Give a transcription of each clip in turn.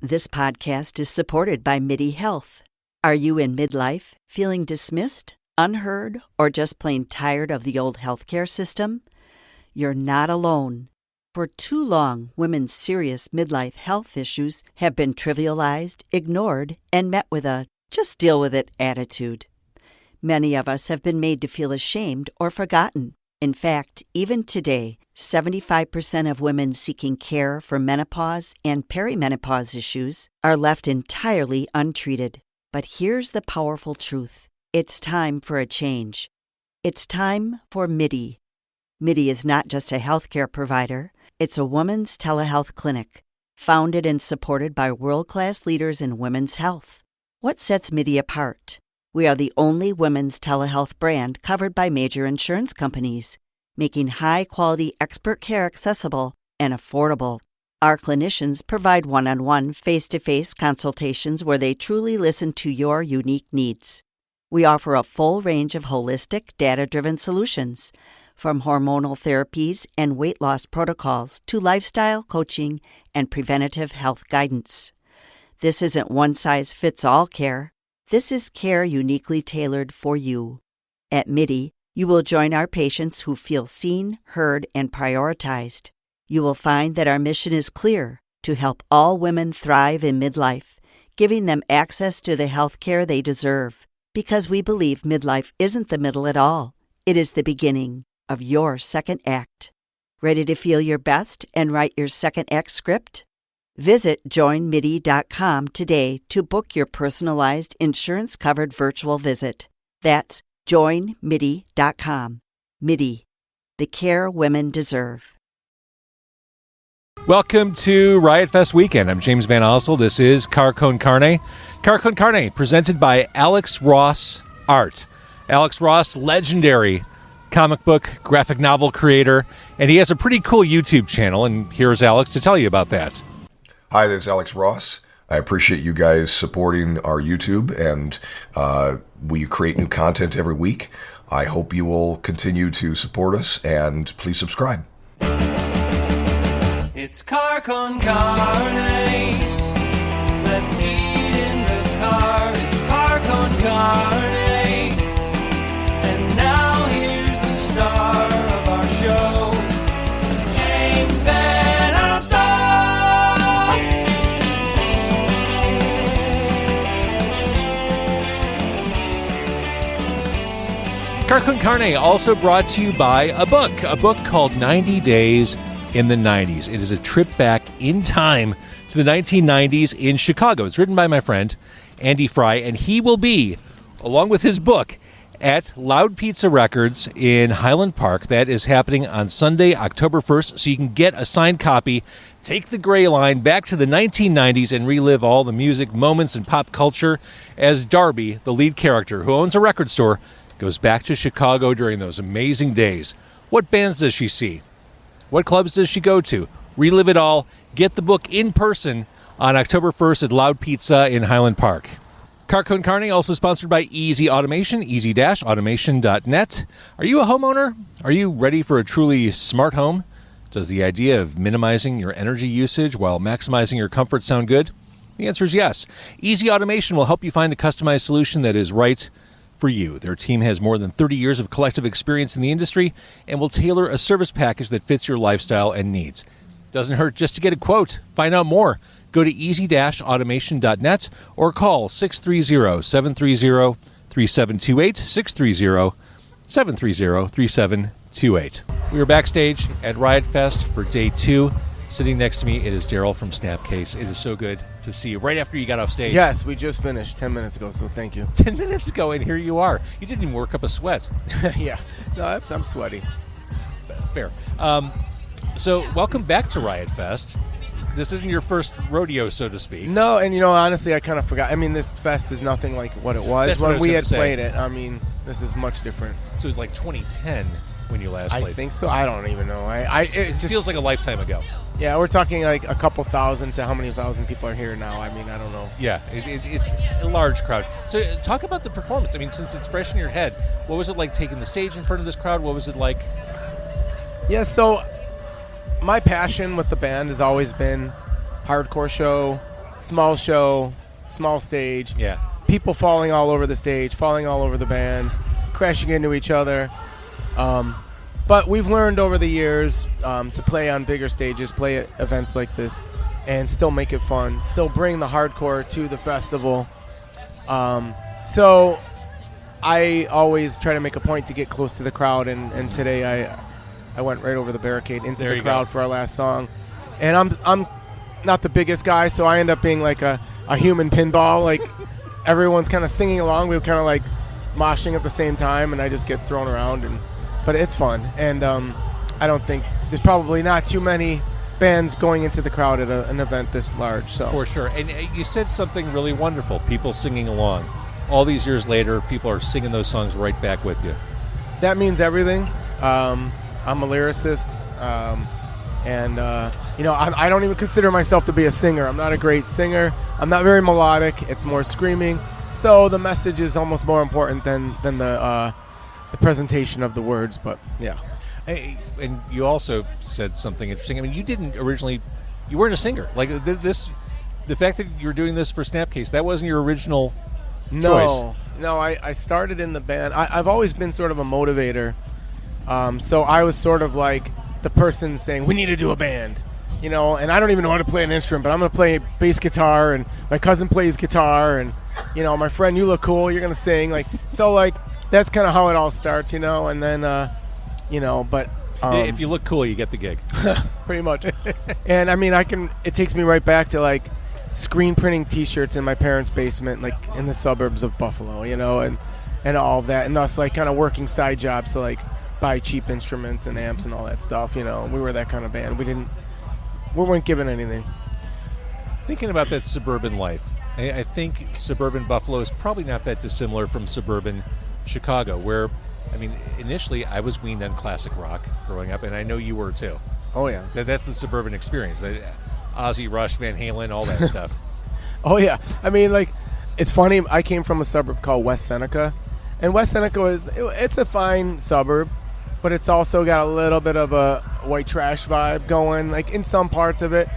This podcast is supported by MIDI Health. Are you in midlife, feeling dismissed, unheard, or just plain tired of the old healthcare system? You're not alone. For too long, women's serious midlife health issues have been trivialized, ignored, and met with a just deal with it attitude. Many of us have been made to feel ashamed or forgotten. In fact, even today, 75% of women seeking care for menopause and perimenopause issues are left entirely untreated. But here's the powerful truth. It's time for a change. It's time for MIDI. MIDI is not just a healthcare provider. It's a women's telehealth clinic, founded and supported by world-class leaders in women's health. What sets MIDI apart? We are the only women's telehealth brand covered by major insurance companies, making high-quality expert care accessible and affordable. Our clinicians provide one-on-one, face-to-face consultations where they truly listen to your unique needs. We offer a full range of holistic, data-driven solutions, from hormonal therapies and weight loss protocols to lifestyle coaching and preventative health guidance. This isn't one-size-fits-all care. This is care uniquely tailored for you. At MIDI, you will join our patients who feel seen, heard, and prioritized. You will find that our mission is clear: to help all women thrive in midlife, giving them access to the health care they deserve. Because we believe midlife isn't the middle at all. It is the beginning of your second act. Ready to feel your best and write your second act script? Visit joinmidi.com today to book your personalized insurance-covered virtual visit. That's joinmidi.com. MIDI, the care women deserve. Welcome to Riot Fest weekend. I'm James Van Ostel. This is Con Carne. Con Carne, presented by Alex Ross Art. Alex Ross, legendary comic book, graphic novel creator, and he has a pretty cool YouTube channel, and here's Alex to tell you about that. Hi, this is Alex Ross. I appreciate you guys supporting our YouTube, and we create new content every week. I hope you will continue to support us, and please subscribe. It's Con Carne. Let's eat in the car. It's Con Carne. And now here's the star of our show, James Van Ostel. Con Carne also brought to you by a book called 90 Days in the 90s. It is a trip back in time to the 1990s in Chicago. It's written by my friend, Andy Fry, and he will be, along with his book, at Loud Pizza Records in Highland Park. That is happening on Sunday, October 1st, so you can get a signed copy, take the gray line back to the 1990s, and relive all the music, moments, and pop culture as Darby, the lead character, who owns a record store, goes back to Chicago during those amazing days. What bands does she see? What clubs does she go to? Relive it all. Get the book in person on October 1st at Loud Pizza in Highland Park. Con Carne, also sponsored by Easy Automation, easy-automation.net. Are you a homeowner? Are you ready for a truly smart home? Does the idea of minimizing your energy usage while maximizing your comfort sound good? The answer is yes. Easy Automation will help you find a customized solution that is right for you. Their team has more than 30 years of collective experience in the industry and will tailor a service package that fits your lifestyle and needs. Doesn't hurt just to get a quote. Find out more. Go to easy-automation.net or call 630-730-3728, 630-730-3728. We are backstage at Riot Fest for day 2. Sitting next to me, it is Daryl from Snapcase. It is so good to see you right after you got off stage. Yes, we just finished 10 minutes ago, so thank you. 10 minutes ago, and here you are. You didn't even work up a sweat. Yeah, no, I'm sweaty. Fair. So welcome back to Riot Fest. This isn't your first rodeo, so to speak. No, and honestly, I kind of forgot. I mean, this fest is nothing like what it was when we had played it. I mean, this is much different. So it was like 2010 when you last played. I think so. I don't even know. It just feels like a lifetime ago. Yeah, we're talking like a couple thousand to how many thousand people are here now. I mean, I don't know. Yeah, it's a large crowd. So talk about the performance. I mean, since it's fresh in your head, what was it like taking the stage in front of this crowd? What was it like? Yeah, so my passion with the band has always been hardcore show, small show, small stage. Yeah. People falling all over the stage, falling all over the band, crashing into each other. But we've learned over the years to play on bigger stages, play at events like this, and still make it fun, still bring the hardcore to the festival. So I always try to make a point to get close to the crowd, and today I went right over the barricade into the crowd for our last song. And I'm not the biggest guy, so I end up being like a human pinball. Like, everyone's kind of singing along. We were kind of like moshing at the same time, and I just get thrown around. But it's fun. And I don't think there's probably not too many bands going into the crowd at an event this large. So for sure. And you said something really wonderful, people singing along. All these years later, people are singing those songs right back with you. That means everything. I'm a lyricist. And I don't even consider myself to be a singer. I'm not a great singer. I'm not very melodic. It's more screaming. So the message is almost more important than the presentation of the words. But yeah. And you also said something interesting. I mean, you weren't a singer. Like the fact that you were doing this for Snapcase, that wasn't your original choice. No, I started in the band. I've always been sort of a motivator. So I was sort of like the person saying, we need to do a band. And I don't even know how to play an instrument, but I'm going to play bass guitar, and my cousin plays guitar, and, my friend, you look cool, you're going to sing. So that's kind of how it all starts, and then, but... if you look cool, you get the gig. Pretty much. And, I mean, it takes me right back to, screen printing T-shirts in my parents' basement, in the suburbs of Buffalo, and all of that, and us, kind of working side jobs to, buy cheap instruments and amps and all that stuff, We were that kind of band. We weren't given anything. Thinking about that suburban life, I think suburban Buffalo is probably not that dissimilar from suburban Chicago, where, I mean, initially I was weaned on classic rock growing up, and I know you were too. Oh, yeah. That's the suburban experience. Ozzy, Rush, Van Halen, all that stuff. Oh, yeah. I mean, it's funny. I came from a suburb called West Seneca, and West Seneca it's a fine suburb, but it's also got a little bit of a white trash vibe going, in some parts of it.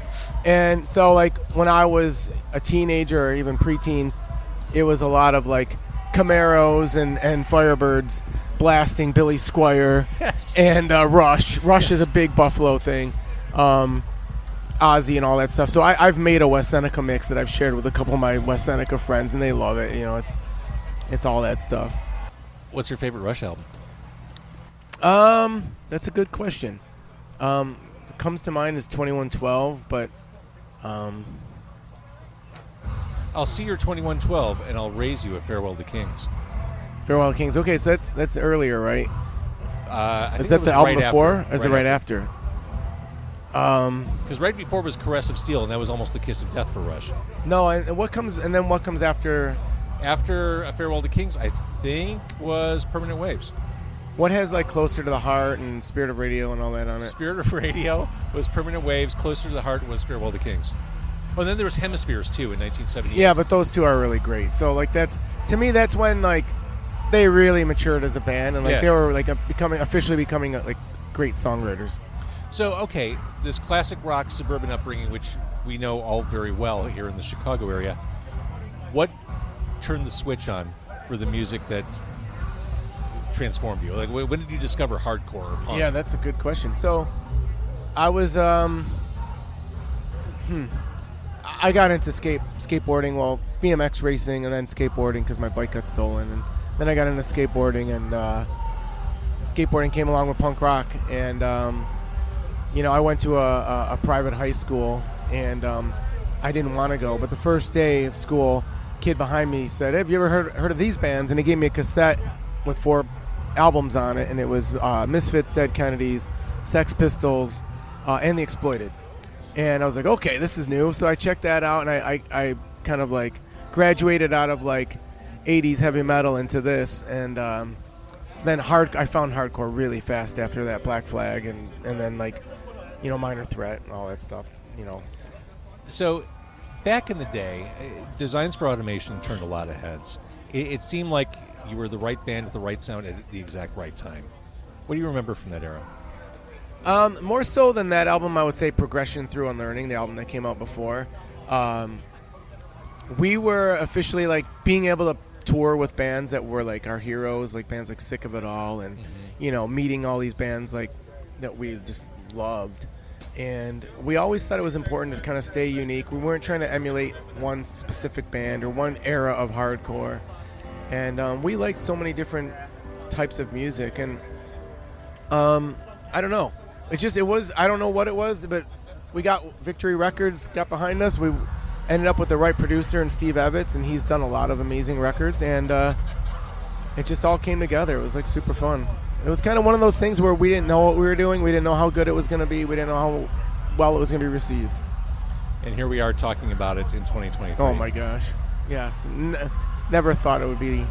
And so, when I was a teenager or even preteens, it was a lot of, Camaros and Firebirds blasting Billy Squier. Yes. And Rush. Rush is a big Buffalo thing. Ozzy and all that stuff. So I've made a West Seneca mix that I've shared with a couple of my West Seneca friends, and they love it. It's all that stuff. What's your favorite Rush album? That's a good question. What comes to mind is 2112, but I'll see your 2112 and I'll raise you a Farewell to Kings. Farewell to Kings. Okay, so that's earlier, right? Is that the album right before, or is it right after? Because right before was Caress of Steel, and that was almost the kiss of death for Rush. No, and what comes after? After A Farewell to Kings, I think, was Permanent Waves. What has Closer to the Heart and Spirit of Radio and all that on it? Spirit of Radio was Permanent Waves. Closer to the Heart was Farewell to Kings. Oh, and then there was Hemispheres too in 1978. Yeah, but those two are really great. So that's, to me, that's when they really matured as a band, and they were officially becoming great songwriters. So okay, this classic rock suburban upbringing, which we know all very well here in the Chicago area, what turned the switch on for the music that transformed you? When did you discover hardcore or punk? Yeah, that's a good question. So I was I got into skateboarding, BMX racing, and then skateboarding because my bike got stolen, and then I got into skateboarding, and skateboarding came along with punk rock, and I went to a private high school, and I didn't want to go, but the first day of school, a kid behind me said, "Have you ever heard of these bands?" And he gave me a cassette with 4 albums on it, and it was Misfits, Dead Kennedys, Sex Pistols, and The Exploited. And I was like, okay, this is new. So I checked that out, and I kind of graduated out of 80s heavy metal into this, and then I found hardcore really fast after that, Black Flag, and then Minor Threat and all that stuff. So back in the day, Designs for Automation turned a lot of heads. It seemed like you were the right band with the right sound at the exact right time. What do you remember from that era? More so than that album, I would say Progression Through Unlearning, the album that came out before. we were officially like being able to tour with bands that were like our heroes, like bands like Sick of It All, and meeting all these bands like that we just loved. And we always thought it was important to kind of stay unique. We weren't trying to emulate one specific band or one era of hardcore. And we liked so many different types of music. And I don't know. I don't know what it was, but we got Victory Records got behind us. We ended up with the right producer in Steve Evans, and he's done a lot of amazing records. And it just all came together. It was like super fun. It was kind of one of those things where we didn't know what we were doing. We didn't know how good it was going to be. We didn't know how well it was going to be received. And here we are talking about it in 2023. Oh, my gosh. Yes. Never thought it would be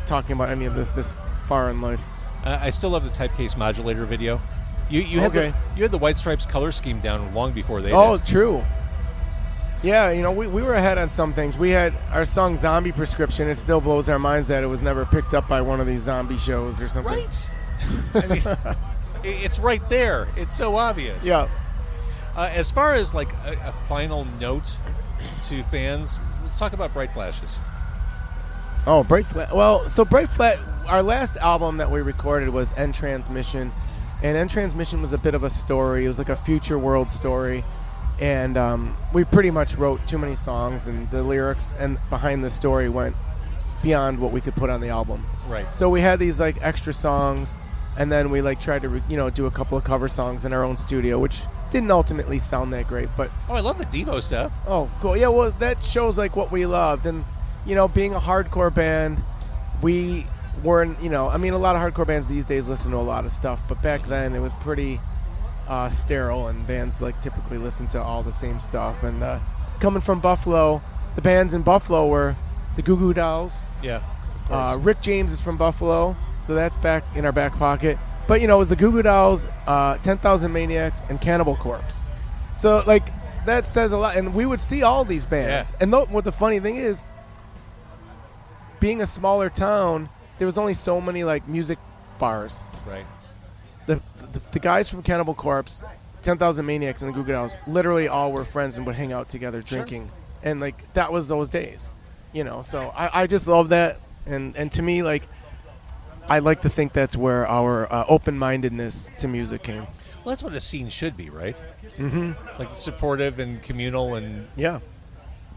talking about any of this far in life. I still love the Typecase Modulator video. You had the White Stripes color scheme down long before they did. Oh, true. Yeah, we were ahead on some things. We had our song Zombie Prescription. It still blows our minds that it was never picked up by one of these zombie shows or something. Right. I mean, it's right there. It's so obvious. Yeah. As far as like a final note to fans, let's talk about Bright Flashes. Oh, Bright Flash. Well, so Bright Flash, our last album that we recorded was End Transmission. And End Transmission was a bit of a story. It was like a future world story. And we pretty much wrote too many songs, and the lyrics and behind the story went beyond what we could put on the album. Right. So we had these like extra songs, and then we like tried to do a couple of cover songs in our own studio, which didn't ultimately sound that great. But I love the Devo stuff. Oh, cool. Yeah, well, that shows like what we loved, and being a hardcore band, we weren't. I mean, a lot of hardcore bands these days listen to a lot of stuff, but back then it was pretty sterile, and bands like typically listen to all the same stuff. And coming from Buffalo, the bands in Buffalo were the Goo Goo Dolls. Yeah. Rick James is from Buffalo, so that's back in our back pocket. But it was the Goo Goo Dolls, 10,000 Maniacs, and Cannibal Corpse. So like that says a lot. And we would see all these bands. Yeah. And what the funny thing is, being a smaller town, there was only so many like music bars. Right. The guys from Cannibal Corpse, 10,000 Maniacs, and the Goo Goo Dolls literally all were friends and would hang out together drinking. Sure. And like that was those days. So I just love that. And to me, like, I like to think that's where our open-mindedness to music came. Well, that's what a scene should be, right? Mm-hmm. Like supportive and communal and... Yeah.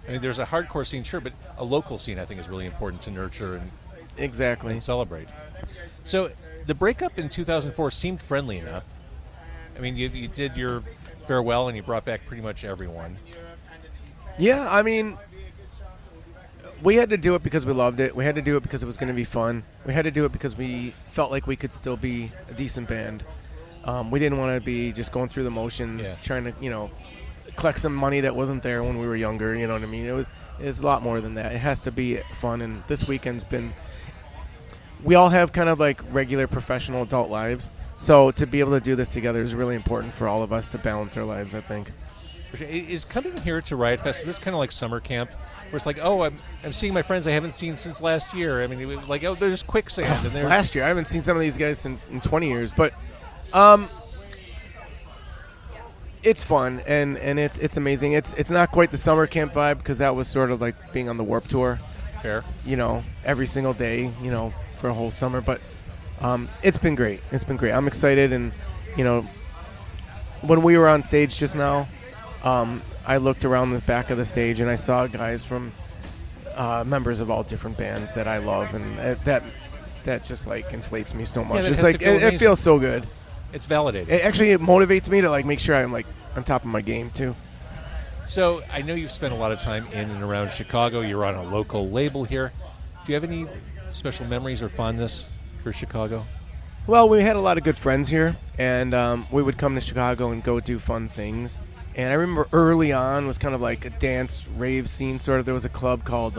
I mean, there's a hardcore scene, sure, but a local scene I think is really important to nurture and... Exactly. And celebrate. So the breakup in 2004 seemed friendly enough. I mean, you did your farewell and you brought back pretty much everyone. Yeah, I mean... We had to do it because we loved it. We had to do it because it was going to be fun. We had to do it because we felt like we could still be a decent band. We didn't want to be just going through the motions, trying to, collect some money that wasn't there when we were younger. You know what I mean? It's a lot more than that. It has to be fun. And this weekend's been. We all have kind of like regular professional adult lives, so to be able to do this together is really important for all of us to balance our lives, I think. Is coming here to Riot Fest, is this kind of like summer camp? Where it's like, I'm seeing my friends I haven't seen since last year. I mean, like, there's quicksand. And there's last year. I haven't seen some of these guys in 20 years. But it's fun, and it's amazing. It's not quite the summer camp vibe because that was sort of like being on the Warped Tour. Fair. Every single day, for a whole summer. But it's been great. It's been great. I'm excited. And, when we were on stage just now, I looked around the back of the stage and I saw guys from members of all different bands that I love, and that just like inflates me so much. It's like it feels so good. It's validating. It motivates me to like make sure I'm like on top of my game too. So I know you've spent a lot of time in and around Chicago. You're on a local label here. Do you have any special memories or fondness for Chicago? Well, we had a lot of good friends here, and we would come to Chicago and go do fun things. And I remember early on was kind of like a dance rave scene sort of. There was a club called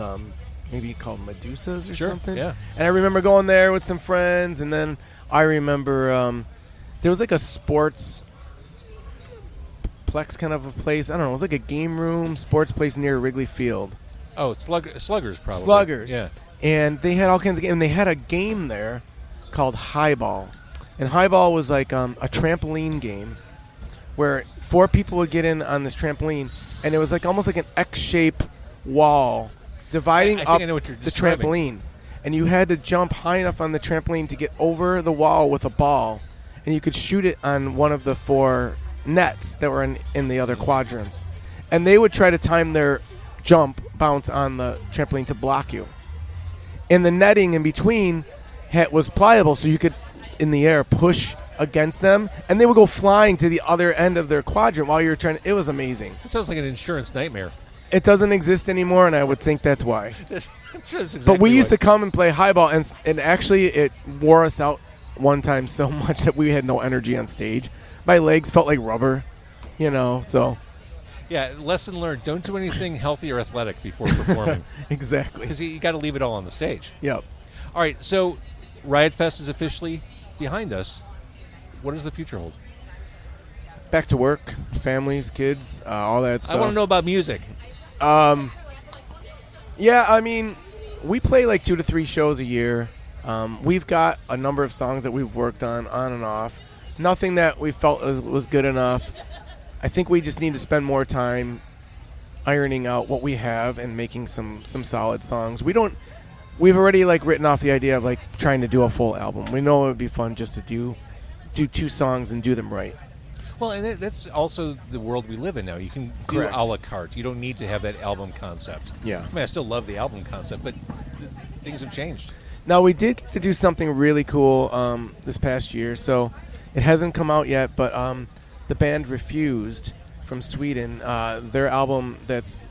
maybe called Medusas or something. Yeah. And I remember going there with some friends, and then I remember there was like a sports plex kind of a place. I don't know. It was like a game room sports place near Wrigley Field. Oh, Sluggers probably. Sluggers. Yeah. And they had all kinds of games. And they had a game there called Highball. And Highball was like a trampoline game where 4 people would get in on this trampoline, and it was like almost like an X-shaped wall dividing I think up I know what you're the describing. trampoline. And you had to jump high enough on the trampoline to get over the wall with a ball, and you could shoot it on one of the 4 nets that were in the other quadrants. And they would try to time their jump bounce on the trampoline to block you. And the netting in between was pliable, so you could, in the air, push against them, and they would go flying to the other end of their quadrant while you were trying. It was amazing. It sounds like an insurance nightmare. It doesn't exist anymore, and I would think that's why. I'm sure that's exactly But we used why. to come and play highball, and actually it wore us out one time so much that we had no energy on stage. My legs felt like rubber, so. Yeah, lesson learned. Don't do anything healthy or athletic before performing. Exactly. Because you got to leave it all on the stage. Yep. All right, so Riot Fest is officially behind us. What does the future hold? Back to work, families, kids, all that stuff. I want to know about music. Yeah, I mean, we play like 2 to 3 shows a year. We've got a number of songs that we've worked on and off. Nothing that we felt was good enough. I think we just need to spend more time ironing out what we have and making some solid songs. We've already like written off the idea of like trying to do a full album. We know it would be fun just to do 2 songs and do them right. Well, and that's also the world we live in now. You can do Correct. a la carte. You don't need to have that album concept. Yeah. I mean, I still love the album concept, but things have changed. Now, we did get to do something really cool this past year. So it hasn't come out yet, but the band Refused from Sweden, their album that's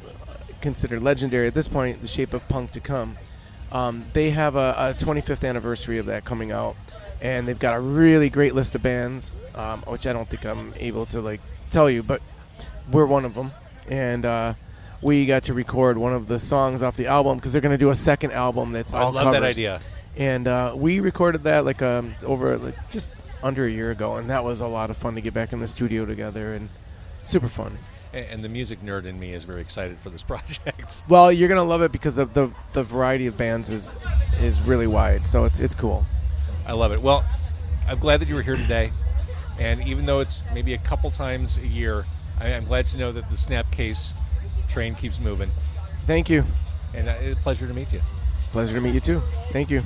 considered legendary at this point, The Shape of Punk to Come, they have a 25th anniversary of that coming out. And they've got a really great list of bands, which I don't think I'm able to like tell you, but we're one of them. And we got to record one of the songs off the album because they're going to do a second album that's all I love that idea. And we recorded that like over like just under a year ago, and that was a lot of fun to get back in the studio together and super fun. And the music nerd in me is very excited for this project. Well, you're going to love it because of the variety of bands is really wide, so it's cool. I love it. Well, I'm glad that you were here today. And even though it's maybe a couple times a year, I'm glad to know that the Snapcase train keeps moving. Thank you. And it's a pleasure to meet you. Pleasure to meet you too. Thank you.